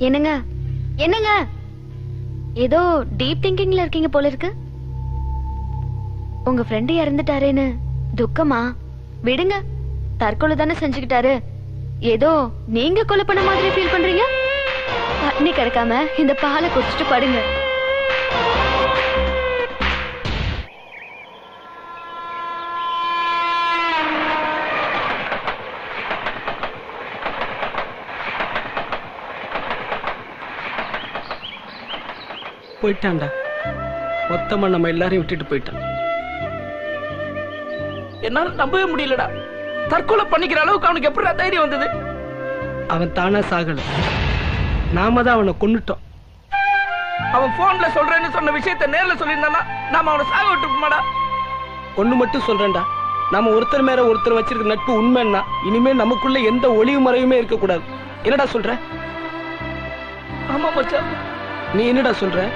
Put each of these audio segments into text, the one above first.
என்னங்க என்னங்க ஏதோ டீப் திங்கிங்ல இருக்கீங்க போல இருக்கு. உங்க ஃப்ரெண்டு இறந்துட்டாரேன்னு துக்கமா? விடுங்க, தற்கொலை தானே செஞ்சுக்கிட்டாரு. ஏதோ நீங்க கொலை பண்ண மாதிரி ஃபீல் பண்றீங்க. பட்னி கிடக்காம இந்த பாலை குடிச்சிட்டு படுங்க. போயிட்டான்டா. மொத்தமா நம்ம எல்லாரையும் விட்டுட்டு போயிட்டான். என்னால நம்பவே முடியலடா. தற்கொலை பண்ணிக்கிற அளவுக்கு அவனுக்கு எப்படி தைரியம் வந்தது? அவன் தானா சாகல, நாம தான் அவனை கொன்னுட்டோம். அவன் போன்ல சொல்றேன்னு சொன்ன விஷயத்தை நேர்ல சொல்லியிருந்தானா நாம அவனை சாக விட்டுருப்போமாடா. ஒண்ணு மட்டும் சொல்றேன்டா, நாம ஒருத்தர் மேல ஒருத்தர் வச்சிருக்க நட்பு உண்மைன்னா இனிமே நமக்குள்ள எந்த ஒளிவு மறைவுமே இருக்க கூடாது. என்னடா சொல்ற? ஆமா மச்சான். நீ என்னடா சொல்ற?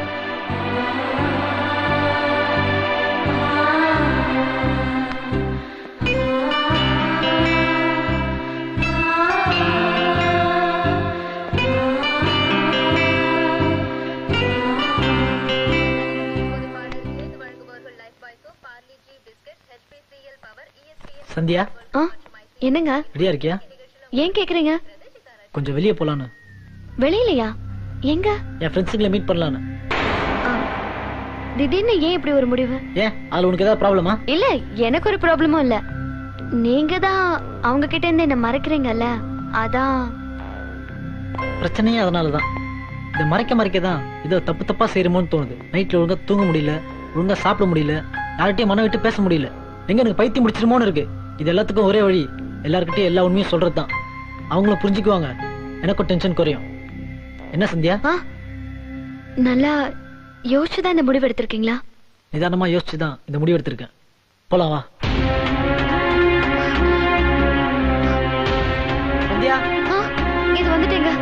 சந்தியா, என்னங்க ரெடியா இருக்கியா? ஏன் கேக்குறீங்க? கொஞ்சம் வெளியே போலான்னு. வெளியிலயா? எங்க? என் ஃப்ரெண்ட்ஸுங்களை மீட் பண்ணலான்னு. திடீர்னு ஏன் இப்படி ஒரு முடிவு? ஏன், அதுல உனக்கு ஏதாவது ப்ராப்ளமா? இல்ல, எனக்கு ஒரு ப்ராப்ளமும் இல்ல. நீங்க தான் அவங்க கிட்ட இருந்து என்ன மறைக்கிறீங்கல்ல, அதான். பிரச்சனையே அதனாலதான். இதை மறைக்க தான் இதை தப்பு தப்பா செய்யறோமோன்னு தோணுது. நைட்ல ஒழுங்கா தூங்க முடியல, ஒழுங்கா சாப்பிட முடியல, யார்கிட்டயும் மனம் விட்டு பேச முடியல. எங்க எனக்கு பைத்தியம் முடிச்சிருமோன்னு இருக்கு. இது எல்லாத்துக்கும் ஒரே வழி, எல்லார்கிட்டயும் எல்லா உண்மையும் சொல்றதுதான். அவங்களும் புரிஞ்சுக்குவாங்க, எனக்கும் டென்ஷன் குறையும். என்ன சந்தியா? நல்லா யோசிச்சுதான் இந்த முடிவு எடுத்திருக்கீங்களா? நிதானமா யோசிச்சுதான் இந்த முடிவு எடுத்திருக்கேன். போலாம் வா. சந்தியா, இது வந்துட்டீங்க.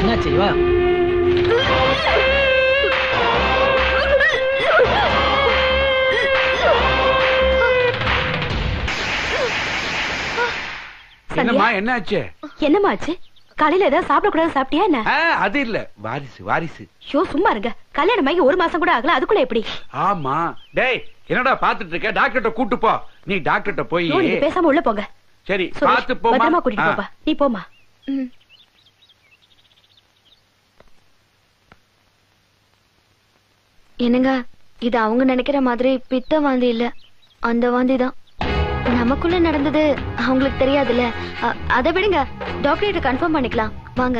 என்னாச்சு? வா. என்னம்மா, என்னாச்சு? என்னம்மா ஆச்சு? காலையில ஏதாவது சாப்பிடக்கூடாது சாப்பிட்டியா என்ன? அது இல்ல, வாரிசு வாரிசு. ஷோ, சும்மா இருங்க. கல்யாணம் ஆகி 1 மாசம் கூட ஆகல, அதுக்குள்ள எப்படி? ஆமா. டேய், என்னடா பாத்துட்டு இருக்க? டாக்டர்ட்ட கூட்டு போ. நீ டாக்டர்ட்ட போய் பேசாம உள்ள போங்க. சரி, பாத்து போமா. பத்திரமா கூட்டிட்டு போப்பா. நீ போமா. என்னங்க, இது அவங்க நினைக்கிற மாதிரி பித்த வாந்தி இல்ல, அந்த வாந்தி தான். நமக்குள்ள நடந்தது அவங்களுக்கு தெரியாதுல்ல. அதை விடுங்க, டாக்டர்கிட்ட கன்ஃபார்ம் பண்ணிக்கலாம் வாங்க.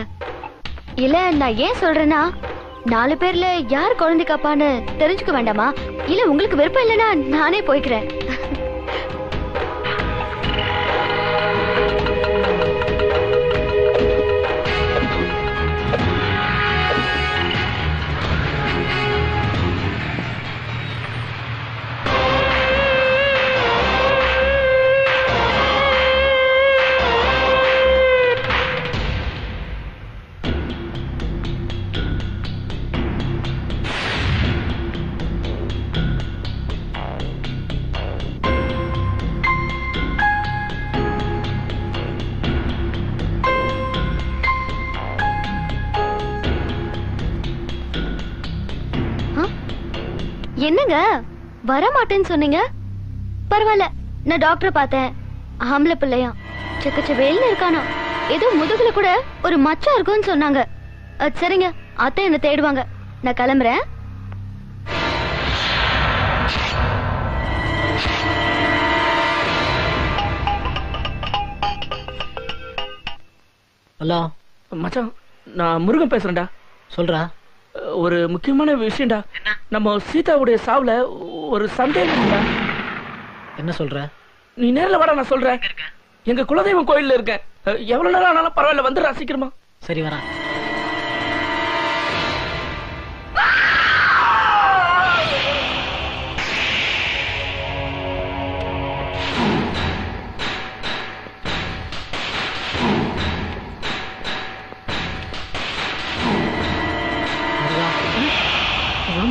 இல்ல, நான் ஏன் சொல்றேன்னா, 4 பேர்ல யார் குழந்தை காப்பான்னு தெரிஞ்சுக்க வேண்டாமா? இல்ல உங்களுக்கு விருப்பம் இல்லைன்னா நானே போய்க்கிறேன். என்னங்க, வர மாட்டேன்னு சொன்னீங்க? பரவாயில்ல, நான் டாக்டர் பார்த்தேன். ஆம்பளை பிள்ளையா, செக்கச்ச வெயில்னு இருக்கானா. ஏதோ முதுகுல கூட ஒரு மச்சம் இருக்குன்னு சொன்னாங்க. சரிங்க, அத்தை என்ன தேடுவாங்க. நான் கிளம்புறேன். ஹலோ மச்சான், நான் முருகன் பேசுறேன்டா. சொல்றா. ஒரு முக்கியமான விஷயம்டா. நம்ம சீதாவுடைய சாவுல ஒரு சந்தேகம்டா. என்ன சொல்ற? நீ நேர்ல வாடா, நான் சொல்றேன். எங்க குலதெய்வம் கோயில்ல இருக்கேன். எவ்வளவு நேரம் ஆனாலும் பரவாயில்ல, வந்து ரசிக்கிறமா. சரி, வரேன்.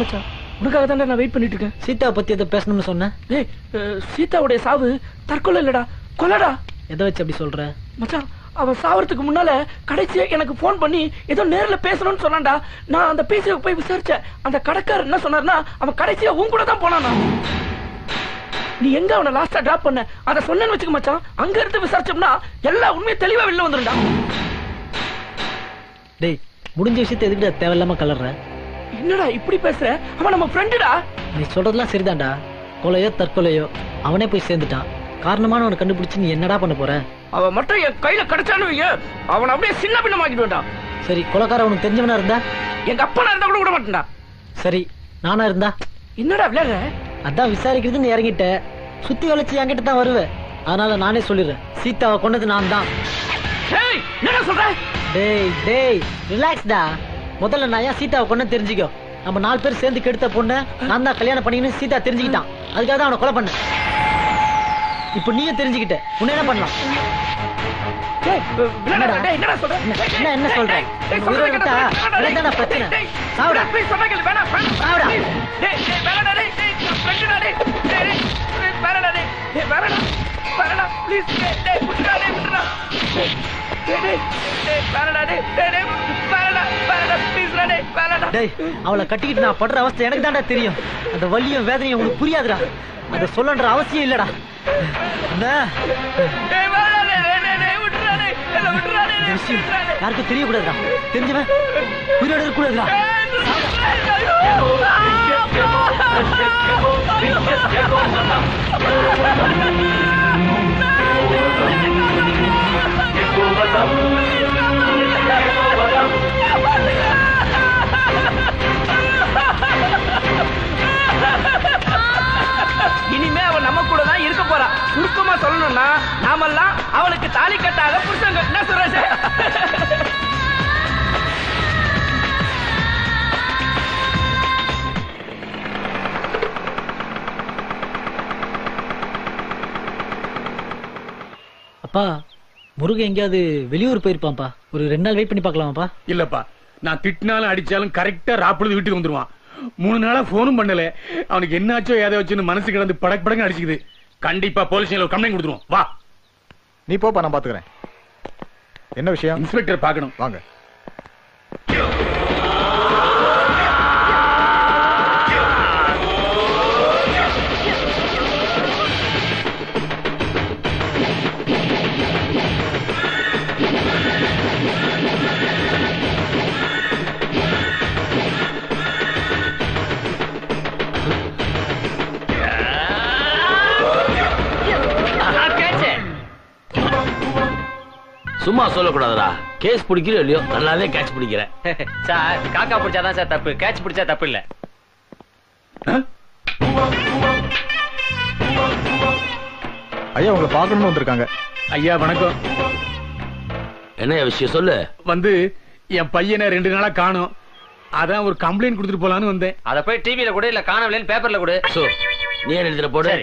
மச்சான் உனக்காக தான் நான் வெயிட் பண்ணிட்டு இருக்கேன். சீதா பத்தி எதை பேசணும்னு சொன்னேன். ஏய் சீதாவுடைய சாவு தற்கொலை இல்லடா, கொலைடா. எதை வச்சு அப்படி சொல்ற? மச்சான் அவன் சாவறதுக்கு முன்னால கடைசியா எனக்கு போன் பண்ணி ஏதோ நேர்ல பேசணும்னு சொன்னான்டா. நான் அந்த பேசிய போய் விசாரிச்சேன். அந்த கடைக்காரர் என்ன சொன்னார்னா அவன் கடைசியா உன் கூட தான் போனானா. நீ எங்க அவனை லாஸ்டா டிராப் பண்ண அத சொன்னேன்னு வச்சுக்க மச்சான், அங்க இருந்து விசாரிச்சோம்னா எல்லா உண்மையும் தெளிவா வெளில வந்துருண்டா. டேய் முடிஞ்ச விஷயத்தை எதுக்கிட்ட தேவையில்லாம கலர்ற? என்னடா இப்படி பேசுற? அவன் நம்ம ஃப்ரெண்டுடா. நீ சொல்றதெல்லாம் சரிதான்டா. கொலையோ தற்கொலையோ அவனே போய் சேர்ந்துட்டான். காரணமானவனை கண்டுபிடிச்சு நீ என்னடா பண்ண போற? அவன் மட்டும் என் கையில கிடைச்சான்னு வைங்க, அவன் அப்படியே சின்ன பின்னமாக்கிட்டு. சரி கொலைக்கார உனக்கு தெரிஞ்சவனா இருந்தா? எங்க அப்பா இருந்தா கூட விட மாட்டேன்டா. சரி நானா இருந்தா? என்னடா விளையாடுற? அதான் விசாரிக்கிறது நீ இறங்கிட்ட, சுத்தி வளைச்சு என்கிட்ட தான் வருவேன். அதனால நானே சொல்லிடுறேன், சீதாவை கொண்டது நான் தான். என்ன சொல்ற? டேய் டேய் ரிலாக்ஸ்டா. முதல்ல நான் ஏன் சீதாவை கொண்டு தெரிஞ்சுக்கோ. நம்ம 4 பேர் சேர்ந்து கெடுத்த பொண்ணு நான் தான் கல்யாணம் பண்ணிக்கணும் சீதா தெரிஞ்சுக்கிட்டான். அதுக்காக தான் அவனை கொலை பண்ண. இப்ப நீயும் தெரிஞ்சுக்கிட்ட, உன்ன என்ன பண்ணலாம்? என்ன சொல்ற? உயிரோட விட்டா என்னடா பிரச்சனை? சாவுடா சாவுடா. அவளை கட்டிக்கிட்டு நான் படுற அவஸ்தை எனக்கு தான்டா தெரியும். அந்த வலியும் வேதனையும் உங்களுக்கு புரியாதுடா. அத சொல்லன்ற அவசியம் இல்லடா. யாருக்கும் தெரியக்கூடாதுடா. தெரிஞ்சவன் உயிரோட இருக்கக்கூடாதுடா. இனிமே அவன் நம்ம கூட தான் இருக்க போறா. சுருக்கமா சொல்லணும்னா நாமெல்லாம் அவளுக்கு தாலி கட்டாத புருஷங்க. என்ன சொல்ற? அப்பா முருகன் எங்கேயாவது வெளியூர் போயிருப்பான்ப்பா. ஒரு 2 நாள் வெயிட் பண்ணி பார்க்கலாமாப்பா? இல்லப்பா, நான் திட்டினாலும் அடிச்சாலும் கரெக்டா ராப்பொழுது வீட்டுக்கு வந்துருவான். 3 நாளா போனும் பண்ணல. அவனுக்கு என்னாச்சோ ஏதாச்சுன்னு மனசு கிடந்து படக்கு படக்கு அடிச்சுக்குது. கண்டிப்பா போலீஸ் கம்ப்ளைண்ட் கொடுத்துருவோம். வா நீ போப்பா, நான் பாத்துக்கிறேன். என்ன விஷயம்? இன்ஸ்பெக்டர் பார்க்கணும். வாங்க. சும்மா சொல்லக்கூடாதுடா. கேஸ் பிடிக்கிறோம் இல்லையோ நல்லாவே கேட்ச் பிடிக்கிறேன். சார் காக்கா பிடிச்சாதான் சார் தப்பு, கேட்ச் பிடிச்சா தப்பு இல்ல. ஐயா உங்களை பார்க்கணும்னு வந்திருக்காங்க. ஐயா வணக்கம். என்ன விஷயம் சொல்லு. வந்து என் பையனை 2 நாளா காணோம். அதான் ஒரு கம்ப்ளைண்ட் கொடுத்துட்டு போலான்னு வந்தேன். அத போய் டிவில கூட இல்ல காணவில்லைன்னு பேப்பர்ல கூட. நீ எழுதிட போடு.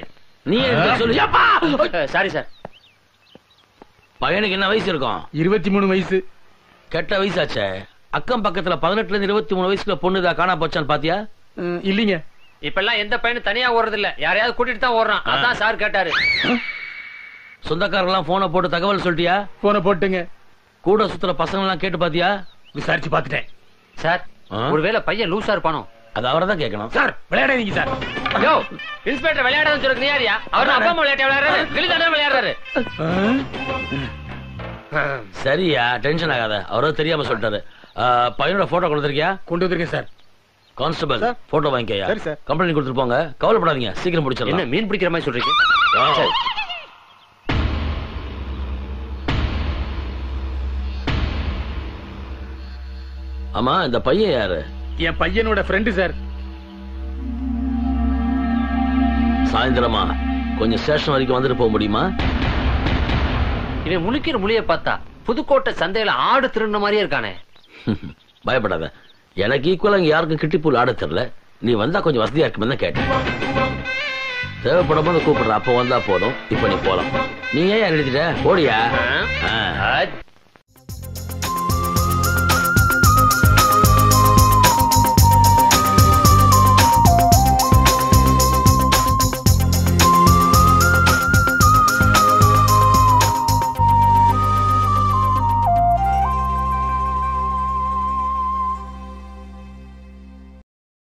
நீ எழுதி சொல்லு. Sorry sir. பையனுக்கு என்ன வயசு இருக்கும்? 23 வயசு. கெட்ட வயசாச்சே. அக்கம் பக்கத்துல 18ல இருந்து 23 வயசுல பொண்ணுதா காணா போச்சான்னு பாத்தியா? இல்லீங்க. இப்ப எல்லாம் எந்த பையனும் தனியா ஓடுறது இல்ல, யாரையாவது கூட்டிட்டு தான் ஓடுறான். அதான் சார் கேட்டாரு. சொந்தக்காரங்களாம் போனை போட்டு தகவல் சொல்லிட்டியா? போனை போட்டுங்க. கூட சுத்துற பசங்க எல்லாம் கேட்டு பாத்தியா? விசாரிச்சு பாத்துட்டேன் சார். ஒருவேளை பையன் லூசா இருப்பானோ? அது அவரதான் கேட்கணும். சார் விளையாடாதீங்க சார். யோ இன்ஸ்பெக்டர் விளையாடாதுன்னு சொல்லுங்க. நீ யாரியா? அவர் அப்பா அம்மா விளையாடுறாரு, கிளிதானே விளையாடுறாரு. சரியா, டென்ஷன் ஆகாத. அவரோ தெரியாம சொல்லிட்டாரு. பையனோட போட்டோ கொடுத்திருக்கியா? கொண்டு வந்திருக்கேன் சார். Constable photo வாங்கிக்கயா. சரி சார். கம்ப்ளைண்ட் கொடுத்துட்டு போங்க. கவலைப்படாதீங்க, சீக்கிரம் பிடிச்சிடலாம். என்ன மீன் பிடிக்கிற மாதிரி சொல்றீங்க? ஆமா இந்த பையன் யாரு? என் பையனோட ஃப்ரெண்டு சார். சாயந்தரமா கொஞ்சம் ஸ்டேஷன் வரைக்கும் வந்துட்டு போக முடியுமா? இவன் முழிக்கிற மொழியை பார்த்தா புதுக்கோட்டை சந்தையில ஆடு திருடின மாதிரியே இருக்கானே. பயப்படாத, எனக்கு ஈக்குவலா இங்க யாருக்கும் கிட்டிப்பூல் ஆட தெரியல. நீ வந்தா கொஞ்சம் வசதியா இருக்குமே தான் கேட்டேன். தேவைப்படும் போது கூப்பிடுற, அப்ப வந்தா போதும். இப்ப நீ போலாம். நீ ஏன் எழுதிட்ட? ஓடியா?